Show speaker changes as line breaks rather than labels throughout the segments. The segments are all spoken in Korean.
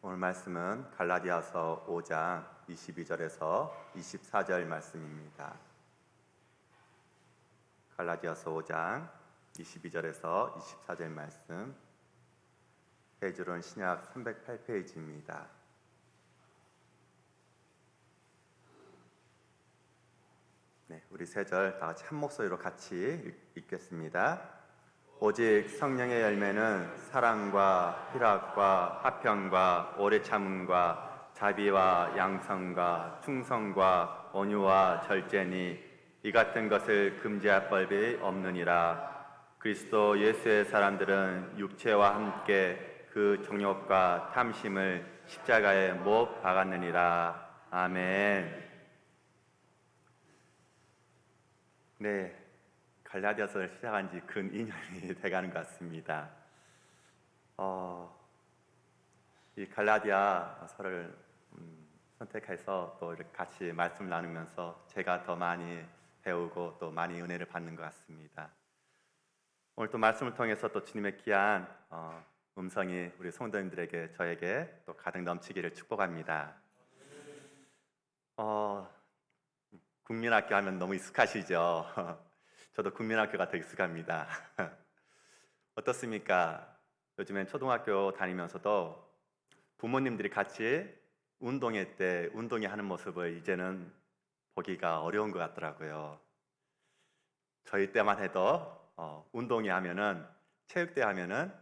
오늘 말씀은 갈라디아서 5장 22절에서 24절 말씀입니다. 갈라디아서 5장 22절에서 24절 말씀, 페이지로는 신약 308페이지입니다. 네, 우리 세 절 다 같이 한 목소리로 같이 읽겠습니다. 오직 성령의 열매는 사랑과 희락과 화평과 오래 참음과 자비와 양성과 충성과 온유와 절제니 이 같은 것을 금지할 법이 없느니라. 그리스도 예수의 사람들은 육체와 함께 그 정욕과 탐심을 십자가에 못 박았느니라. 아멘. 네, 갈라디아서를 시작한 지 근 2년이 돼가는 것 같습니다. 이 갈라디아서를 선택해서 또 이렇게 같이 말씀 나누면서 제가 더 많이 배우고 또 많이 은혜를 받는 것 같습니다. 오늘 또 말씀을 통해서 또 주님의 귀한 음성이 우리 성도님들에게 저에게 또 가득 넘치기를 축복합니다. 국민학교 하면 너무 익숙하시죠? 저도 국민학교가 더 익숙합니다. 어떻습니까? 요즘엔 초등학교 다니면서도 부모님들이 같이 운동회 때 운동회 하는 모습을 이제는 보기가 어려운 것 같더라고요. 저희 때만 해도 운동회 하면은, 체육대 하면은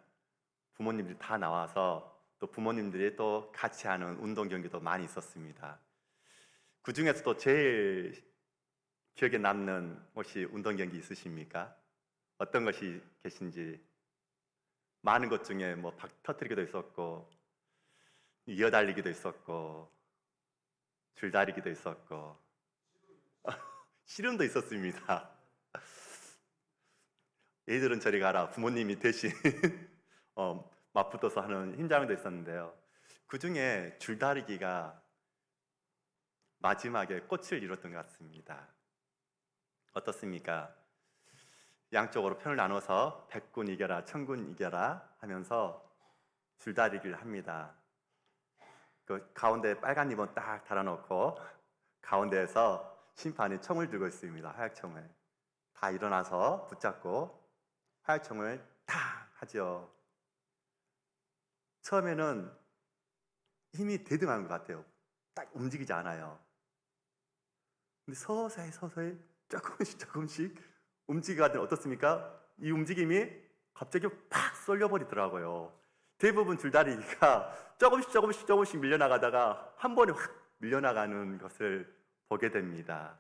부모님들이 다 나와서 또 부모님들이 또 같이 하는 운동 경기도 많이 있었습니다. 그 중에서도 제일 기억에 남는 혹시 운동 경기 있으십니까? 어떤 것이 계신지. 많은 것 중에 뭐 박 터뜨리기도 있었고, 이어달리기도 있었고, 줄다리기도 있었고, 씨름도 있었습니다. 애들은 저리 가라, 부모님이 대신 맞붙어서 하는 힘장도 있었는데요. 그 중에 줄다리기가 마지막에 꽃을 이뤘던 것 같습니다. 어떻습니까? 양쪽으로 편을 나눠서 백군 이겨라, 천군 이겨라 하면서 줄다리기를 합니다. 그 가운데 빨간 리본 딱 달아놓고 가운데에서 심판이 총을 들고 있습니다. 화약총을. 다 일어나서 붙잡고 화약총을 탁 하죠. 처음에는 힘이 대등한 것 같아요. 딱 움직이지 않아요. 근데 서서히 조금씩 움직이가 되면 어떻습니까? 이 움직임이 갑자기 팍 쏠려버리더라고요. 대부분 줄다리기가 조금씩 밀려나가다가 한 번에 확 밀려나가는 것을 보게 됩니다.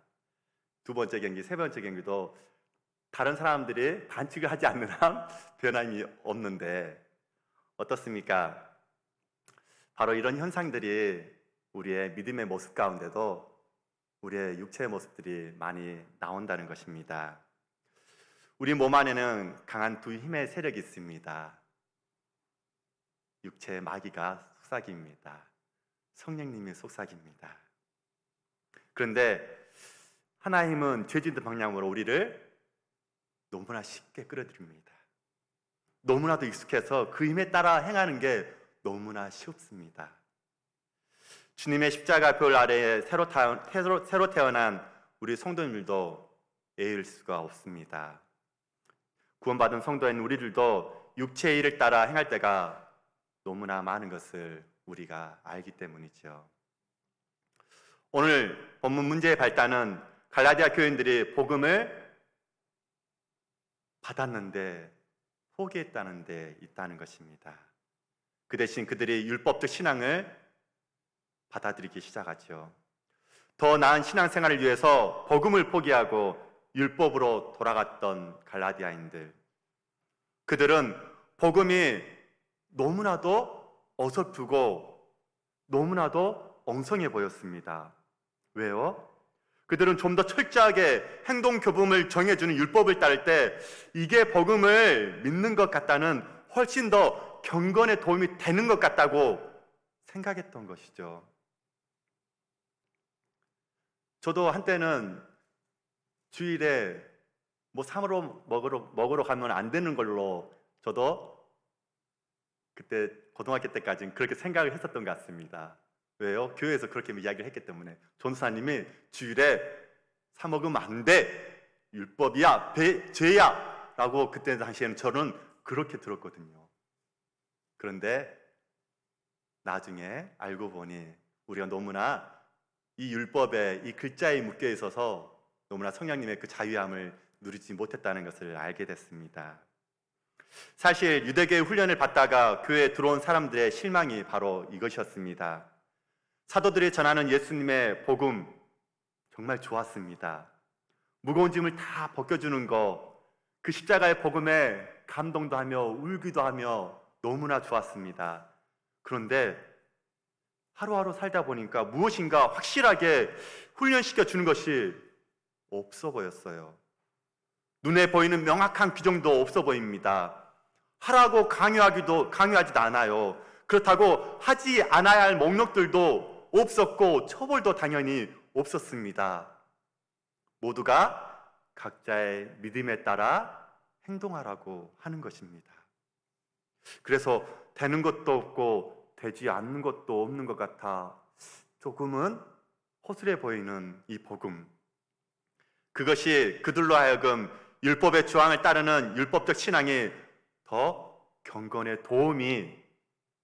두 번째 경기, 세 번째 경기도 다른 사람들이 반칙을 하지 않는 한 변함이 없는데 어떻습니까? 바로 이런 현상들이 우리의 믿음의 모습 가운데도 우리의 육체의 모습들이 많이 나온다는 것입니다. 우리 몸 안에는 강한 두 힘의 세력이 있습니다. 육체의 마귀가 속삭입니다. 성령님이 속삭입니다. 그런데 하나의 힘은 죄짓는 방향으로 우리를 너무나 쉽게 끌어들입니다. 너무나도 익숙해서 그 힘에 따라 행하는 게 너무나 쉽습니다. 주님의 십자가 별 아래에 새로 태어난 우리 성도님들도 애일 수가 없습니다. 구원받은 성도인 우리들도 육체의 일을 따라 행할 때가 너무나 많은 것을 우리가 알기 때문이죠. 오늘 본문 문제의 발단은 갈라디아 교인들이 복음을 받았는데 포기했다는 데 있다는 것입니다. 그 대신 그들이 율법적 신앙을 받아들이기 시작하죠. 더 나은 신앙생활을 위해서 복음을 포기하고 율법으로 돌아갔던 갈라디아인들, 그들은 복음이 너무나도 어설프고 너무나도 엉성해 보였습니다. 왜요? 그들은 좀 더 철저하게 행동 교범을 정해주는 율법을 따를 때 이게 복음을 믿는 것 같다는, 훨씬 더 경건에 도움이 되는 것 같다고 생각했던 것이죠. 저도 한때는 주일에 뭐 사으로 먹으러 가면 안 되는 걸로 저도 그때 고등학교 때까지는 그렇게 생각을 했었던 것 같습니다. 왜요? 교회에서 그렇게 이야기를 했기 때문에. 전사님이 주일에 사 먹으면 안 돼, 율법이야, 죄야 라고 그때 당시에는 저는 그렇게 들었거든요. 그런데 나중에 알고 보니 우리가 너무나 이 율법에, 이 글자에 묶여 있어서 너무나 성령님의 그 자유함을 누리지 못했다는 것을 알게 됐습니다. 사실 유대교회 훈련을 받다가 교회에 들어온 사람들의 실망이 바로 이것이었습니다. 사도들이 전하는 예수님의 복음 정말 좋았습니다. 무거운 짐을 다 벗겨주는 거, 그 십자가의 복음에 감동도 하며 울기도 하며 너무나 좋았습니다. 그런데 하루하루 살다 보니까 무엇인가 확실하게 훈련시켜 주는 것이 없어 보였어요. 눈에 보이는 명확한 규정도 없어 보입니다. 하라고 강요하지도 않아요. 그렇다고 하지 않아야 할 목록들도 없었고 처벌도 당연히 없었습니다. 모두가 각자의 믿음에 따라 행동하라고 하는 것입니다. 그래서 되는 것도 없고 되지 않는 것도 없는 것 같아 조금은 허술해 보이는 이 복음, 그것이 그들로 하여금 율법의 주황을 따르는 율법적 신앙이 더 경건에 도움이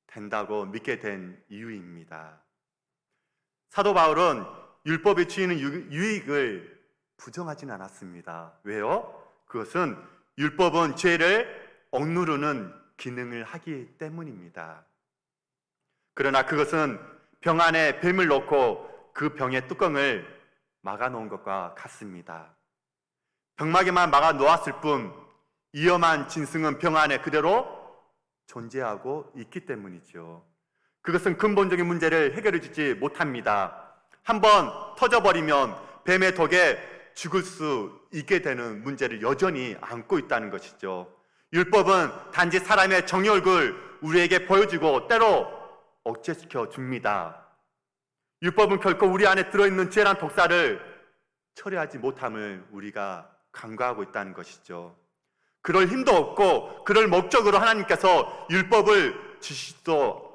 된다고 믿게 된 이유입니다. 사도 바울은 율법이 주는 유익을 부정하지는 않았습니다. 왜요? 그것은 율법은 죄를 억누르는 기능을 하기 때문입니다. 그러나 그것은 병 안에 뱀을 넣고 그 병의 뚜껑을 막아놓은 것과 같습니다. 병막에만 막아 놓았을 뿐 위험한 진승은 병 안에 그대로 존재하고 있기 때문이죠. 그것은 근본적인 문제를 해결해 주지 못합니다. 한번 터져버리면 뱀의 독에 죽을 수 있게 되는 문제를 여전히 안고 있다는 것이죠. 율법은 단지 사람의 정의 얼굴 우리에게 보여주고 때로 억제시켜 줍니다. 율법은 결코 우리 안에 들어있는 죄란 독사를 처리하지 못함을 우리가 간과하고 있다는 것이죠. 그럴 힘도 없고 그럴 목적으로 하나님께서 율법을 주시지도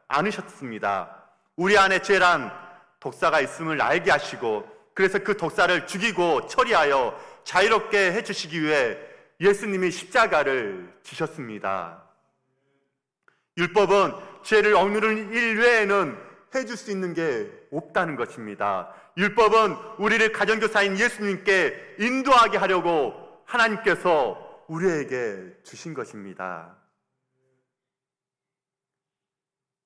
않으셨습니다. 우리 안에 죄란 독사가 있음을 알게 하시고 그래서 그 독사를 죽이고 처리하여 자유롭게 해주시기 위해 예수님이 십자가를 지셨습니다. 율법은 죄를 억누르는 일 외에는 해줄 수 있는 게 없다는 것입니다. 율법은 우리를 가정교사인 예수님께 인도하게 하려고 하나님께서 우리에게 주신 것입니다.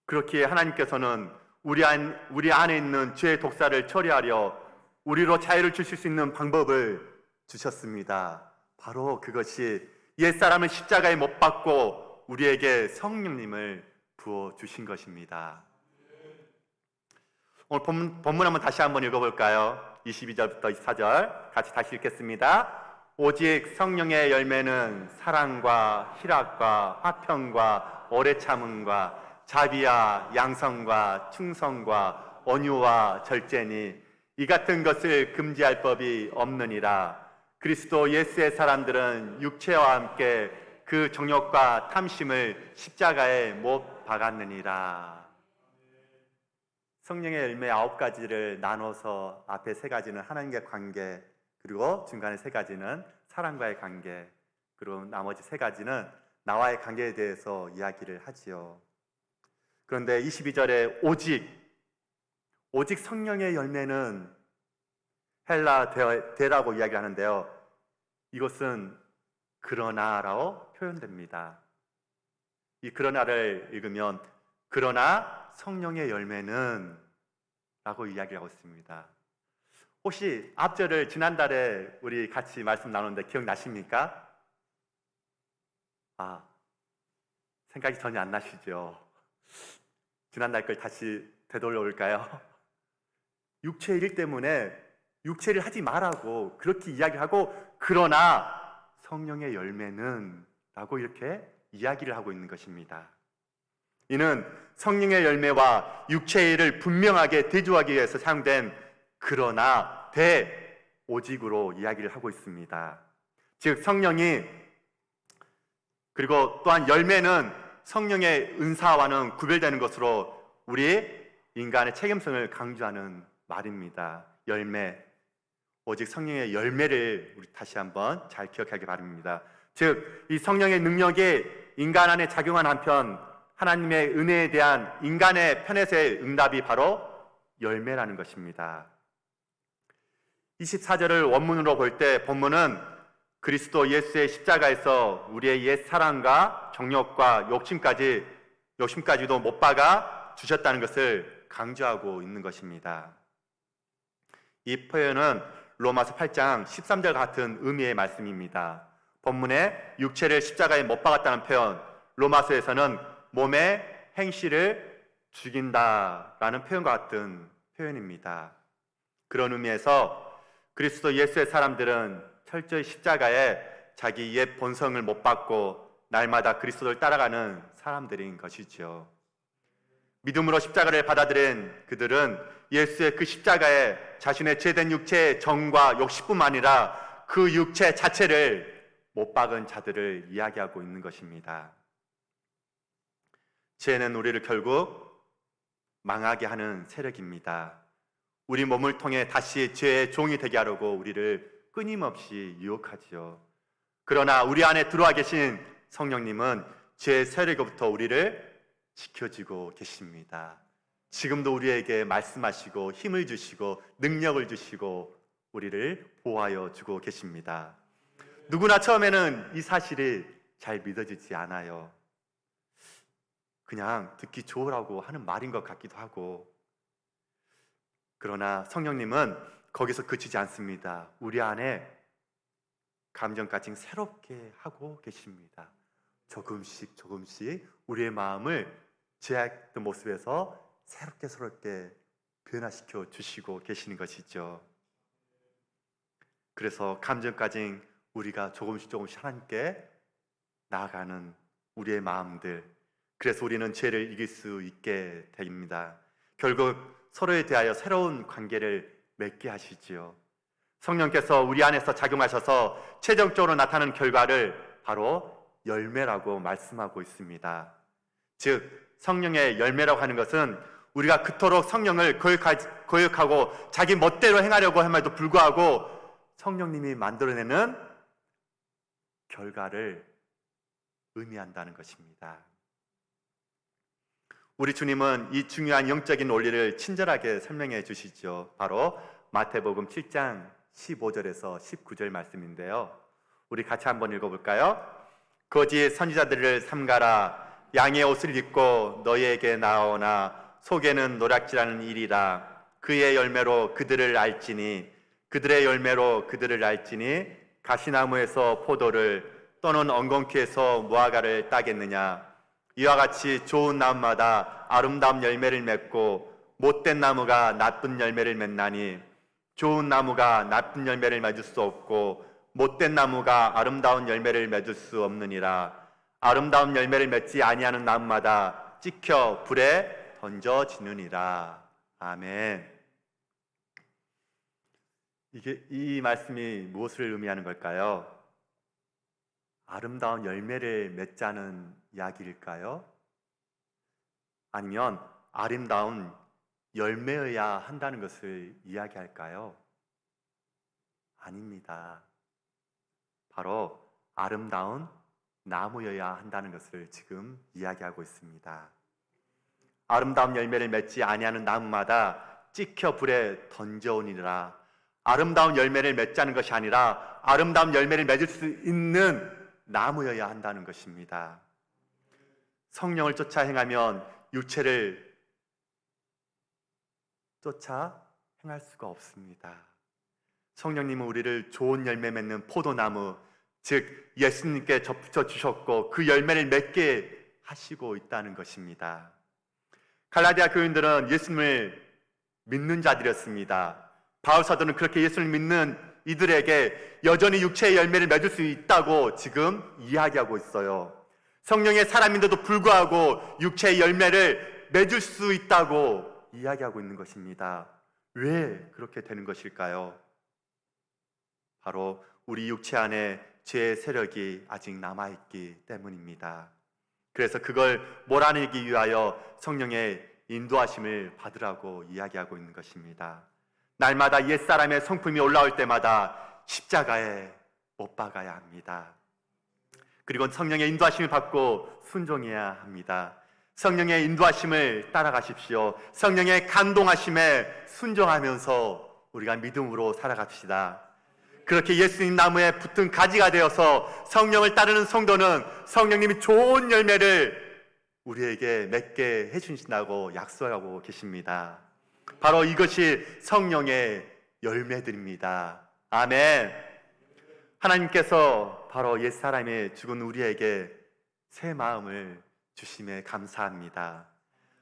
그렇기에 하나님께서는 우리 안에 있는 죄의 독사를 처리하려 우리로 자유를 주실 수 있는 방법을 주셨습니다. 바로 그것이 옛사람을 십자가에 못 박고 우리에게 성령님을 부어주신 것입니다. 오늘 본문 한번 다시 한번 읽어볼까요? 22절부터 24절 같이 다시 읽겠습니다. 오직 성령의 열매는 사랑과 희락과 화평과 오래 참음과 자비와 양성과 충성과 온유와 절제니 이 같은 것을 금지할 법이 없느니라. 그리스도 예수의 사람들은 육체와 함께 그 정욕과 탐심을 십자가에 못 박았느니라. 성령의 열매 9가지를 나눠서 앞에 3가지는 하나님과의 관계, 그리고 중간에 3가지는 사랑과의 관계, 그리고 나머지 3가지는 나와의 관계에 대해서 이야기를 하지요. 그런데 22절에 오직 성령의 열매는 헬라 대라고 이야기하는데요. 이것은 그러나라고 표현됩니다. 이 그러나를 읽으면 그러나 성령의 열매는 라고 이야기하고 있습니다. 혹시 앞절을 지난달에 우리 같이 말씀 나눴는데 기억나십니까? 생각이 전혀 안 나시죠? 지난달 걸 다시 되돌려 올까요? 육체의 일 때문에 육체를 하지 말라고 그렇게 이야기하고 그러나 성령의 열매는 라고 이렇게 이야기를 하고 있는 것입니다. 이는 성령의 열매와 육체의 일을 분명하게 대조하기 위해서 사용된 그러나 오직으로 이야기를 하고 있습니다. 즉 성령이, 그리고 또한 열매는 성령의 은사와는 구별되는 것으로 우리 인간의 책임성을 강조하는 말입니다. 열매. 오직 성령의 열매를 우리 다시 한번 잘 기억하기 바랍니다. 즉, 이 성령의 능력이 인간 안에 작용한 한편 하나님의 은혜에 대한 인간의 편에서의 응답이 바로 열매라는 것입니다. 24절을 원문으로 볼 때 본문은 그리스도 예수의 십자가에서 우리의 옛 사랑과 정욕과 욕심까지도 못 박아 주셨다는 것을 강조하고 있는 것입니다. 이 표현은 로마서 8장 13절 같은 의미의 말씀입니다. 본문에 육체를 십자가에 못 박았다는 표현, 로마서에서는 몸의 행실을 죽인다라는 표현과 같은 표현입니다. 그런 의미에서 그리스도 예수의 사람들은 철저히 십자가에 자기 옛 본성을 못 박고 날마다 그리스도를 따라가는 사람들인 것이죠. 믿음으로 십자가를 받아들인 그들은 예수의 그 십자가에 자신의 죄된 육체의 정과 욕심뿐만 아니라 그 육체 자체를 못 박은 자들을 이야기하고 있는 것입니다. 죄는 우리를 결국 망하게 하는 세력입니다. 우리 몸을 통해 다시 죄의 종이 되게 하려고 우리를 끊임없이 유혹하지요. 그러나 우리 안에 들어와 계신 성령님은 죄의 세력으로부터 우리를 지켜주고 계십니다. 지금도 우리에게 말씀하시고 힘을 주시고 능력을 주시고 우리를 보호하여 주고 계십니다. 누구나 처음에는 이 사실이 잘 믿어지지 않아요. 그냥 듣기 좋으라고 하는 말인 것 같기도 하고, 그러나 성령님은 거기서 그치지 않습니다. 우리 안에 감정까지 새롭게 하고 계십니다. 조금씩 우리의 마음을 죄악된 모습에서 새롭게 변화시켜 주시고 계시는 것이죠. 그래서 감정까지 우리가 조금씩 하나님께 나아가는 우리의 마음들, 그래서 우리는 죄를 이길 수 있게 됩니다. 결국 서로에 대하여 새로운 관계를 맺게 하시지요. 성령께서 우리 안에서 작용하셔서 최종적으로 나타나는 결과를 바로 열매라고 말씀하고 있습니다. 즉, 성령의 열매라고 하는 것은 우리가 그토록 성령을 거역하고 자기 멋대로 행하려고 함에도 불구하고 성령님이 만들어내는 결과를 의미한다는 것입니다. 우리 주님은 이 중요한 영적인 원리를 친절하게 설명해 주시죠. 바로 마태복음 7장 15절에서 19절 말씀인데요. 우리 같이 한번 읽어볼까요? 거짓 선지자들을 삼가라. 양의 옷을 입고 너희에게 나오나 속에는 노략질하는 일이라. 그의 열매로 그들을 알지니 가시나무에서 포도를 또는 엉겅퀴에서 무화과를 따겠느냐. 이와 같이 좋은 나무마다 아름다운 열매를 맺고 못된 나무가 나쁜 열매를 맺나니 좋은 나무가 나쁜 열매를 맺을 수 없고 못된 나무가 아름다운 열매를 맺을 수 없느니라. 아름다운 열매를 맺지 아니하는 나무마다 찍혀 불에 던져지느니라. 아멘. 이 말씀이 무엇을 의미하는 걸까요? 아름다운 열매를 맺자는 이야기일까요? 아니면 아름다운 열매여야 한다는 것을 이야기할까요? 아닙니다. 바로 아름다운 나무여야 한다는 것을 지금 이야기하고 있습니다. 아름다운 열매를 맺지 아니하는 나무마다 찍혀 불에 던져오니라. 아름다운 열매를 맺자는 것이 아니라 아름다운 열매를 맺을 수 있는 나무여야 한다는 것입니다. 성령을 쫓아 행하면 육체를 쫓아 행할 수가 없습니다. 성령님은 우리를 좋은 열매 맺는 포도나무, 즉 예수님께 접붙여 주셨고 그 열매를 맺게 하시고 있다는 것입니다. 갈라디아 교인들은 예수님을 믿는 자들이었습니다. 바울 사도는 그렇게 예수를 믿는 이들에게 여전히 육체의 열매를 맺을 수 있다고 지금 이야기하고 있어요. 성령의 사람인데도 불구하고 육체의 열매를 맺을 수 있다고 이야기하고 있는 것입니다. 왜 그렇게 되는 것일까요? 바로 우리 육체 안에 죄의 세력이 아직 남아있기 때문입니다. 그래서 그걸 몰아내기 위하여 성령의 인도하심을 받으라고 이야기하고 있는 것입니다. 날마다 옛사람의 성품이 올라올 때마다 십자가에 못 박아야 합니다. 그리고 성령의 인도하심을 받고 순종해야 합니다. 성령의 인도하심을 따라가십시오. 성령의 감동하심에 순종하면서 우리가 믿음으로 살아갑시다. 그렇게 예수님 나무에 붙은 가지가 되어서 성령을 따르는 성도는 성령님이 좋은 열매를 우리에게 맺게 해주신다고 약속하고 계십니다. 바로 이것이 성령의 열매들입니다. 아멘. 하나님께서 바로 옛사람이 죽은 우리에게 새 마음을 주심에 감사합니다.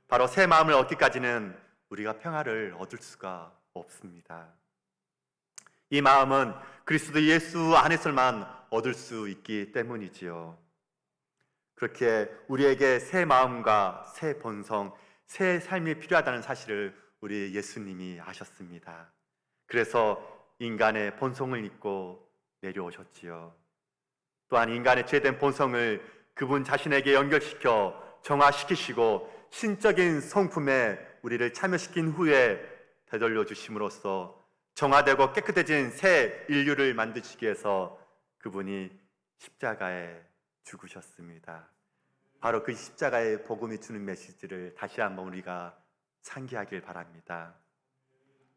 바로 새 마음을 얻기까지는 우리가 평화를 얻을 수가 없습니다. 이 마음은 그리스도 예수 안에서만 얻을 수 있기 때문이지요. 그렇게 우리에게 새 마음과 새 본성, 새 삶이 필요하다는 사실을 우리 예수님이 아셨습니다. 그래서 인간의 본성을 입고 내려오셨지요. 또한 인간의 죄된 본성을 그분 자신에게 연결시켜 정화시키시고 신적인 성품에 우리를 참여시킨 후에 되돌려 주심으로써 정화되고 깨끗해진 새 인류를 만드시기 위해서 그분이 십자가에 죽으셨습니다. 바로 그 십자가의 복음이 주는 메시지를 다시 한번 우리가 상기하길 바랍니다.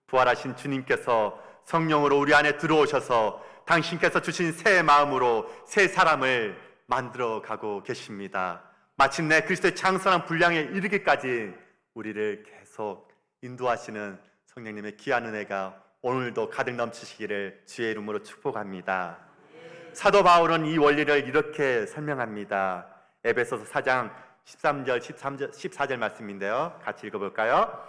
부활하신 주님께서 성령으로 우리 안에 들어오셔서 당신께서 주신 새 마음으로 새 사람을 만들어 가고 계십니다. 마침내 그리스도의 장성한 분량에 이르기까지 우리를 계속 인도하시는 성령님의 귀한 은혜가 오늘도 가득 넘치시기를 주의 이름으로 축복합니다. 사도 바울은 이 원리를 이렇게 설명합니다. 에베소서 4장 13절, 14절 말씀인데요. 같이 읽어볼까요?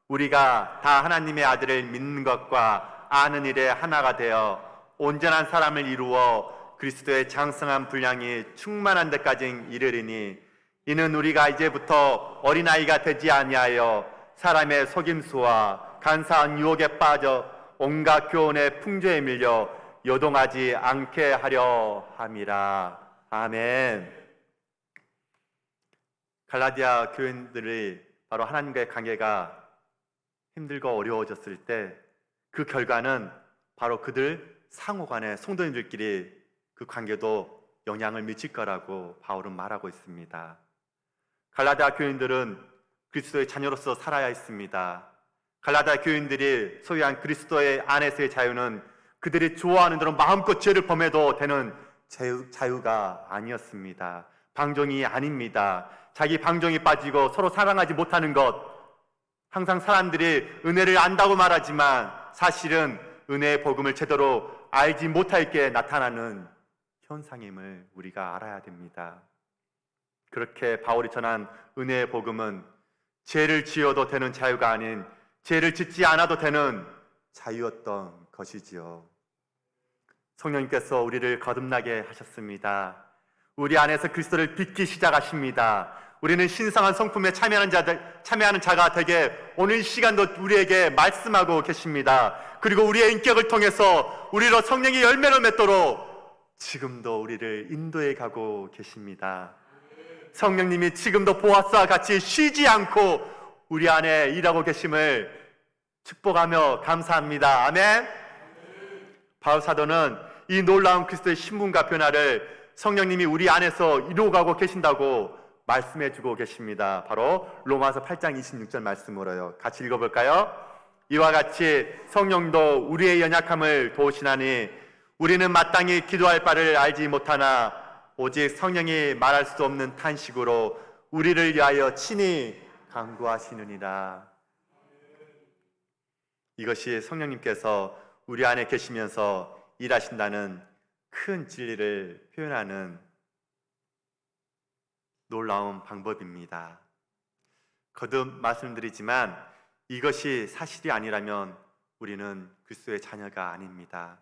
우리가 다 하나님의 아들을 믿는 것과 아는 일에 하나가 되어 온전한 사람을 이루어 그리스도의 장성한 분량이 충만한 데까지 이르리니 이는 우리가 이제부터 어린아이가 되지 아니하여 사람의 속임수와 간사한 유혹에 빠져 온갖 교훈의 풍조에 밀려 요동하지 않게 하려 함이라. 아멘. 갈라디아 교인들이 바로 하나님과의 관계가 힘들고 어려워졌을 때 그 결과는 바로 그들 상호간의 성도님들끼리 그 관계도 영향을 미칠 거라고 바울은 말하고 있습니다. 갈라디아 교인들은 그리스도의 자녀로서 살아야 했습니다. 갈라디아 교인들이 소유한 그리스도의 안에서의 자유는 그들이 좋아하는 대로 마음껏 죄를 범해도 되는 자유가 아니었습니다. 방종이 아닙니다. 자기 방종이 빠지고 서로 사랑하지 못하는 것, 항상 사람들이 은혜를 안다고 말하지만 사실은 은혜의 복음을 제대로 알지 못할 게 나타나는 현상임을 우리가 알아야 됩니다. 그렇게 바울이 전한 은혜의 복음은 죄를 지어도 되는 자유가 아닌 죄를 짓지 않아도 되는 자유였던 것이지요. 성령님께서 우리를 거듭나게 하셨습니다. 우리 안에서 그리스도를 빚기 시작하십니다. 우리는 신성한 성품에 참여하는 자가 되게 오늘 이 시간도 우리에게 말씀하고 계십니다. 그리고 우리의 인격을 통해서 우리로 성령의 열매를 맺도록 지금도 우리를 인도해 가고 계십니다. 성령님이 지금도 보아스와 같이 쉬지 않고 우리 안에 일하고 계심을 축복하며 감사합니다. 아멘. 바울 사도는 이 놀라운 그리스도의 신분과 변화를 성령님이 우리 안에서 이루어가고 계신다고 말씀해주고 계십니다. 바로 로마서 8장 26절 말씀으로요. 같이 읽어볼까요? 이와 같이 성령도 우리의 연약함을 도우시나니 우리는 마땅히 기도할 바를 알지 못하나 오직 성령이 말할 수 없는 탄식으로 우리를 위하여 친히 간구하시느니라. 이것이 성령님께서 우리 안에 계시면서 일하신다는 큰 진리를 표현하는 놀라운 방법입니다. 거듭 말씀드리지만 이것이 사실이 아니라면 우리는 그리스도의 자녀가 아닙니다.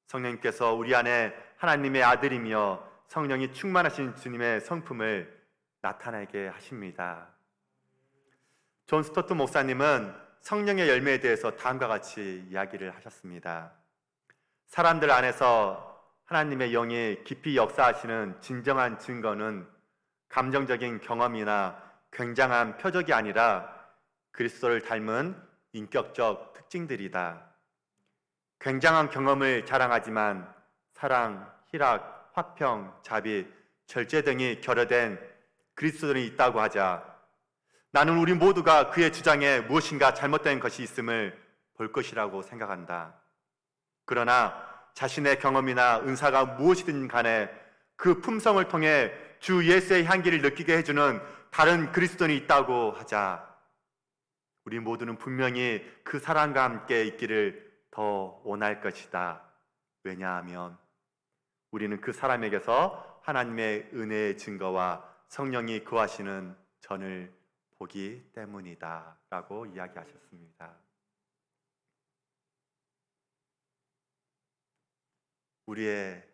성령님께서 우리 안에 하나님의 아들이며 성령이 충만하신 주님의 성품을 나타내게 하십니다. 존 스토트 목사님은 성령의 열매에 대해서 다음과 같이 이야기를 하셨습니다. 사람들 안에서 하나님의 영이 깊이 역사하시는 진정한 증거는 감정적인 경험이나 굉장한 표적이 아니라 그리스도를 닮은 인격적 특징들이다. 굉장한 경험을 자랑하지만 사랑, 희락, 화평, 자비, 절제 등이 결여된 그리스도인이 있다고 하자 나는 우리 모두가 그의 주장에 무엇인가 잘못된 것이 있음을 볼 것이라고 생각한다. 그러나 자신의 경험이나 은사가 무엇이든 간에 그 품성을 통해 주 예수의 향기를 느끼게 해주는 다른 그리스도인이 있다고 하자 우리 모두는 분명히 그 사람과 함께 있기를 더 원할 것이다. 왜냐하면 우리는 그 사람에게서 하나님의 은혜의 증거와 성령이 거하시는 전을 보기 때문이다 라고 이야기하셨습니다. 우리의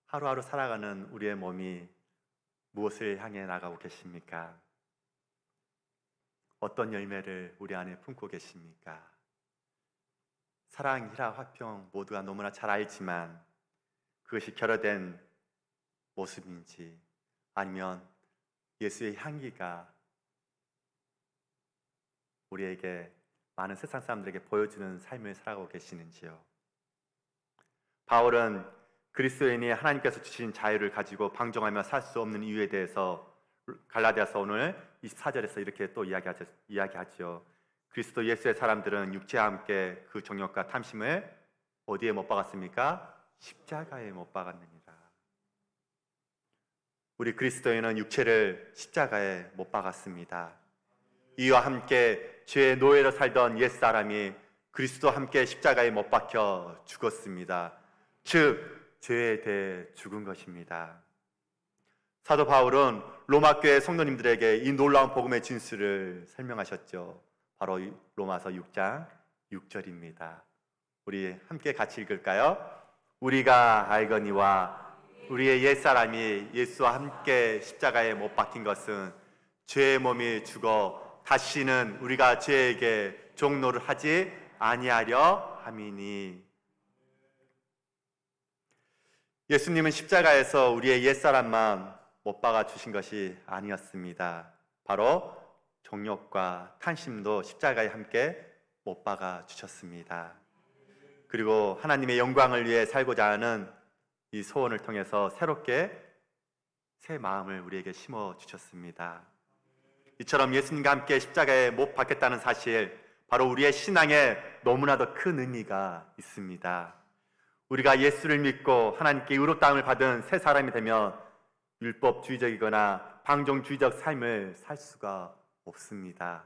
하루하루 살아가는 우리의 몸이 무엇을 향해 나가고 계십니까? 어떤 열매를 우리 안에 품고 계십니까? 사랑, 희락, 화평 모두가 너무나 잘 알지만 그것이 결여된 모습인지 아니면 예수의 향기가 우리에게 많은 세상 사람들에게 보여주는 삶을 살아가고 계시는지요? 바울은 그리스도인이 하나님께서 주신 자유를 가지고 방종하며 살 수 없는 이유에 대해서 갈라디아서 오늘 24절에서 이렇게 또 이야기하죠. 그리스도 예수의 사람들은 육체와 함께 그 정욕과 탐심을 어디에 못 박았습니까? 십자가에 못 박았느니라. 우리 그리스도인은 육체를 십자가에 못 박았습니다. 이와 함께 죄의 노예로 살던 옛사람이 그리스도와 함께 십자가에 못 박혀 죽었습니다. 즉 죄에 대해 죽은 것입니다. 사도 바울은 로마 교회 성도님들에게 이 놀라운 복음의 진수를 설명하셨죠. 바로 로마서 6장 6절입니다. 우리 함께 같이 읽을까요? 우리가 알거니와 우리의 옛사람이 예수와 함께 십자가에 못 박힌 것은 죄의 몸이 죽어 다시는 우리가 죄에게 종노를 하지 아니하려 함이니. 예수님은 십자가에서 우리의 옛사람만 못 박아 주신 것이 아니었습니다. 바로 정욕과 탐심도 십자가에 함께 못 박아 주셨습니다. 그리고 하나님의 영광을 위해 살고자 하는 이 소원을 통해서 새롭게 새 마음을 우리에게 심어 주셨습니다. 이처럼 예수님과 함께 십자가에 못 박혔다는 사실, 바로 우리의 신앙에 너무나도 큰 의미가 있습니다. 우리가 예수를 믿고 하나님께 의롭다함을 받은 새 사람이 되면 율법주의적이거나 방종주의적 삶을 살 수가 없습니다.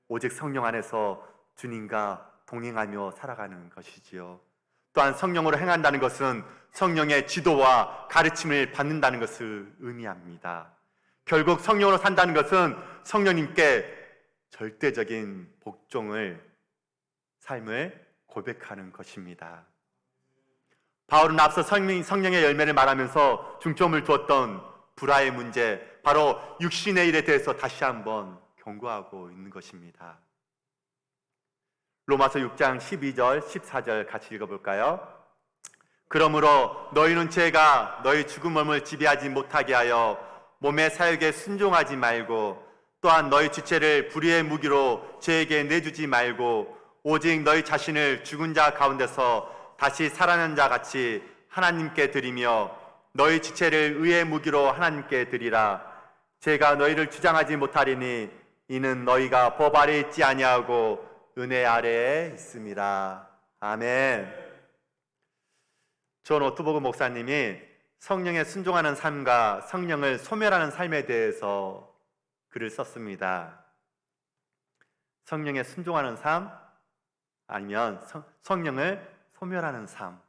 오직 성령 안에서 주님과 동행하며 살아가는 것이지요. 또한 성령으로 행한다는 것은 성령의 지도와 가르침을 받는다는 것을 의미합니다. 결국 성령으로 산다는 것은 성령님께 절대적인 복종을 삶을 고백하는 것입니다. 바울은 앞서 성령의 열매를 말하면서 중점을 두었던 불화의 문제, 바로 육신의 일에 대해서 다시 한번 경고하고 있는 것입니다. 로마서 6장 12절, 14절 같이 읽어볼까요? 그러므로 너희는 죄가 너희 죽은 몸을 지배하지 못하게 하여 몸의 사욕에 순종하지 말고, 또한 너희 지체를 불의의 무기로 죄에게 내주지 말고, 오직 너희 자신을 죽은 자 가운데서 다시 살아난 자 같이 하나님께 드리며 너희 지체를 의의 무기로 하나님께 드리라. 제가 너희를 주장하지 못하리니 이는 너희가 법 아래에 있지 아니하고 은혜 아래에 있음이라. 아멘. 존 오트보그 목사님이 성령에 순종하는 삶과 성령을 소멸하는 삶에 대해서 글을 썼습니다. 성령에 순종하는 삶 아니면 성령을 소멸하는 삶.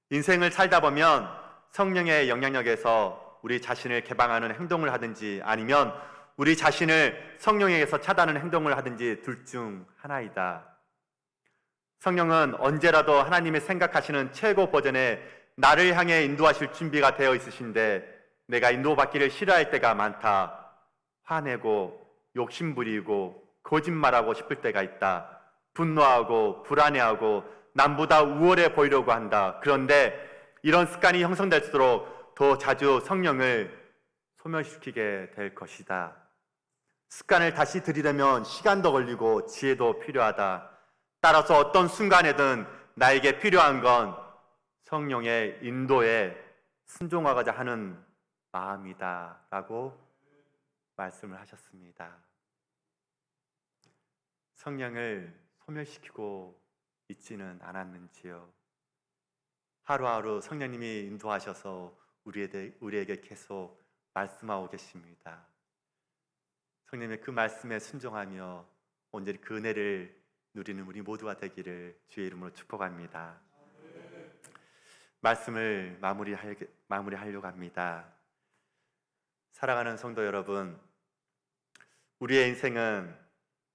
인생을 살다 보면 성령의 영향력에서 우리 자신을 개방하는 행동을 하든지 아니면 우리 자신을 성령에게서 차단하는 행동을 하든지 둘 중 하나이다. 성령은 언제라도 하나님이 생각하시는 최고 버전의 나를 향해 인도하실 준비가 되어 있으신데 내가 인도받기를 싫어할 때가 많다. 화내고 욕심부리고 거짓말하고 싶을 때가 있다. 분노하고 불안해하고 남보다 우월해 보이려고 한다. 그런데 이런 습관이 형성될수록 더 자주 성령을 소멸시키게 될 것이다. 습관을 다시 들이려면 시간도 걸리고 지혜도 필요하다. 따라서 어떤 순간에든 나에게 필요한 건 성령의 인도에 순종하고자 하는 마음이다 라고 말씀을 하셨습니다. 성령을 소멸시키고 있지는 않았는지요? 하루하루 성령님이 인도하셔서 우리에게 계속 말씀하고 계십니다. 성령님의 그 말씀에 순종하며 온전히 그 은혜를 누리는 우리 모두가 되기를 주의 이름으로 축복합니다. 말씀을 마무리하려고 합니다. 사랑하는 성도 여러분, 우리의 인생은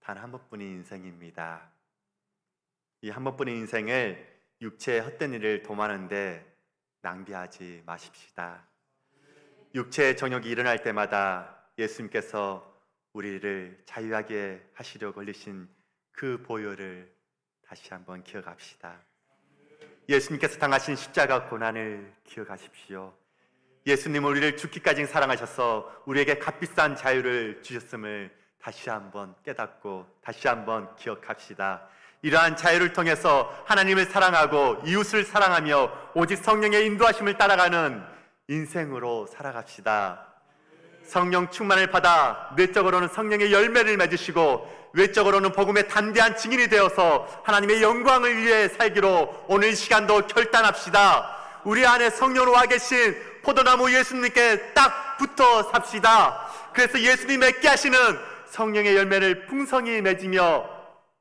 단 한 번뿐인 인생입니다. 이 한 번뿐인 인생을 육체의 헛된 일을 도모하는데 낭비하지 마십시다. 육체의 정욕이 일어날 때마다 예수님께서 우리를 자유하게 하시려고 흘리신 그 보혈을 다시 한번 기억합시다. 예수님께서 당하신 십자가 고난을 기억하십시오. 예수님은 우리를 죽기까지 사랑하셔서 우리에게 값비싼 자유를 주셨음을 다시 한번 깨닫고 다시 한번 기억합시다. 이러한 자유를 통해서 하나님을 사랑하고 이웃을 사랑하며 오직 성령의 인도하심을 따라가는 인생으로 살아갑시다. 성령 충만을 받아 내적으로는 성령의 열매를 맺으시고 외적으로는 복음의 담대한 증인이 되어서 하나님의 영광을 위해 살기로 오늘 시간도 결단합시다. 우리 안에 성령으로 와 계신 포도나무 예수님께 딱 붙어 삽시다. 그래서 예수님이 맺게 하시는 성령의 열매를 풍성히 맺으며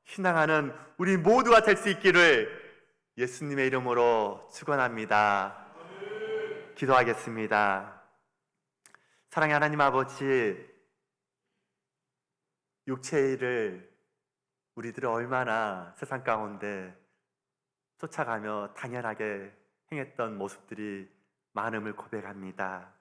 신앙하는 우리 모두가 될 수 있기를 예수님의 이름으로 축원합니다. 기도하겠습니다. 사랑의 하나님 아버지, 육체의 일을 우리들이 얼마나 세상 가운데 쫓아가며 당연하게 행했던 모습들이 많음을 고백합니다.